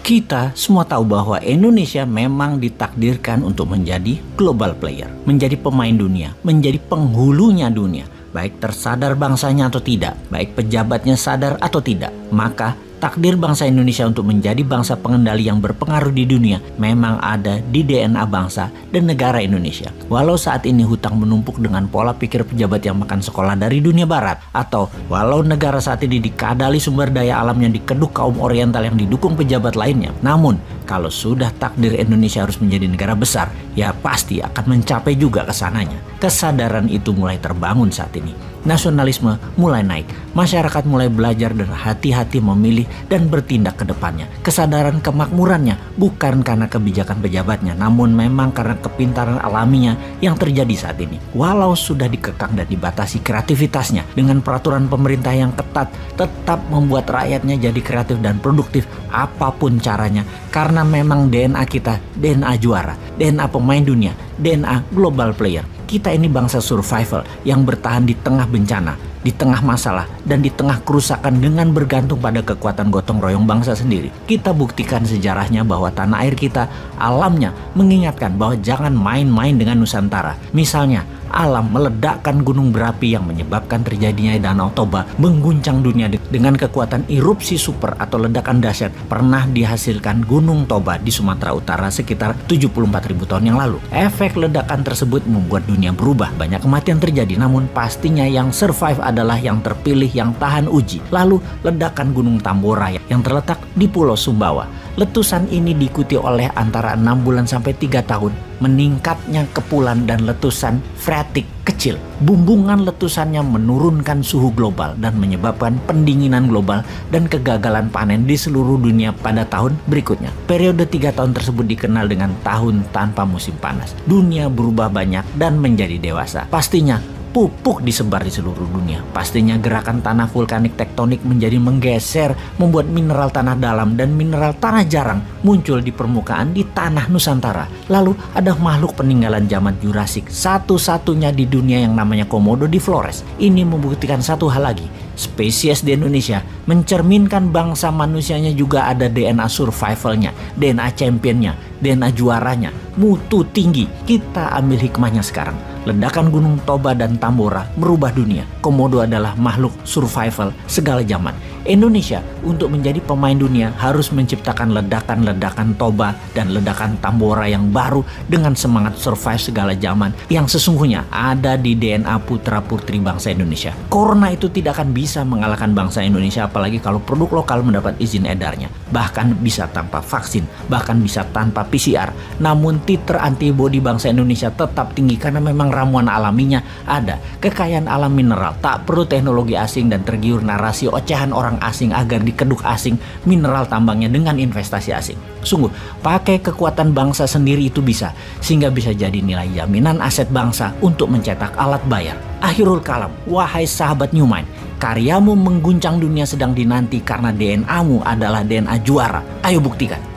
Kita semua tahu bahwa Indonesia memang ditakdirkan untuk menjadi global player, menjadi pemain dunia, menjadi penghulunya dunia. Baik tersadar bangsanya atau tidak, baik pejabatnya sadar atau tidak, maka takdir bangsa Indonesia untuk menjadi bangsa pengendali yang berpengaruh di dunia memang ada di DNA bangsa dan negara Indonesia. Walau saat ini hutang menumpuk dengan pola pikir pejabat yang makan sekolah dari dunia barat, atau walau negara saat ini dikadali sumber daya alamnya dikeduk kaum oriental yang didukung pejabat lainnya, namun kalau sudah takdir Indonesia harus menjadi negara besar, ya pasti akan mencapai juga kesananya. Kesadaran itu mulai terbangun saat ini. Nasionalisme mulai naik, masyarakat mulai belajar dan hati-hati memilih dan bertindak ke depannya. Kesadaran kemakmurannya bukan karena kebijakan pejabatnya, namun memang karena kepintaran alaminya yang terjadi saat ini. Walau sudah dikekang dan dibatasi kreativitasnya dengan peraturan pemerintah yang ketat, tetap membuat rakyatnya jadi kreatif dan produktif apapun caranya, karena memang DNA kita DNA juara, DNA pemain dunia, DNA global player. Kita ini bangsa survival yang bertahan di tengah bencana, di tengah masalah, dan di tengah kerusakan dengan bergantung pada kekuatan gotong royong bangsa sendiri. Kita buktikan sejarahnya bahwa tanah air kita, alamnya mengingatkan bahwa jangan main-main dengan Nusantara. Misalnya, alam meledakkan gunung berapi yang menyebabkan terjadinya Danau Toba mengguncang dunia dengan kekuatan erupsi super atau ledakan dahsyat pernah dihasilkan Gunung Toba di Sumatera Utara sekitar 74.000 tahun yang lalu. Efek ledakan tersebut membuat dunia berubah, banyak kematian terjadi, namun pastinya yang survive adalah yang terpilih yang tahan uji. Lalu ledakan Gunung Tambora yang terletak di Pulau Sumbawa. Letusan ini diikuti oleh antara 6 bulan sampai 3 tahun meningkatnya kepulan dan letusan freatik kecil. Bumbungan letusannya menurunkan suhu global dan menyebabkan pendinginan global dan kegagalan panen di seluruh dunia pada tahun berikutnya. Periode 3 tahun tersebut dikenal dengan tahun tanpa musim panas. Dunia berubah banyak dan menjadi dewasa. Pastinya pupuk disebar di seluruh dunia. Pastinya gerakan tanah vulkanik tektonik menjadi menggeser, membuat mineral tanah dalam dan mineral tanah jarang muncul di permukaan di tanah Nusantara. Lalu ada makhluk peninggalan zaman Jurassik, satu-satunya di dunia yang namanya Komodo di Flores. Ini membuktikan satu hal lagi. Spesies di Indonesia mencerminkan bangsa manusianya juga ada DNA survivalnya, DNA championnya, DNA juaranya, mutu tinggi. Kita ambil hikmahnya sekarang. Ledakan Gunung Toba dan Tambora merubah dunia. Komodo adalah makhluk survival segala zaman. Indonesia untuk menjadi pemain dunia harus menciptakan ledakan-ledakan Toba dan ledakan Tambora yang baru dengan semangat survive segala zaman yang sesungguhnya ada di DNA putra-putri bangsa Indonesia. Corona itu tidak akan bisa mengalahkan bangsa Indonesia, apalagi kalau produk lokal mendapat izin edarnya. Bahkan bisa tanpa vaksin, bahkan bisa tanpa PCR. Namun titer antibodi bangsa Indonesia tetap tinggi karena memang ramuan alaminya ada. Kekayaan alam mineral, tak perlu teknologi asing dan tergiur narasi ocehan orang asing agar dikeduk asing mineral tambangnya dengan investasi asing. Sungguh, pakai kekuatan bangsa sendiri itu bisa, sehingga bisa jadi nilai jaminan aset bangsa untuk mencetak alat bayar. Akhirul kalam, wahai sahabat New Mind, karyamu mengguncang dunia sedang dinanti karena DNA-mu adalah DNA juara. Ayo buktikan.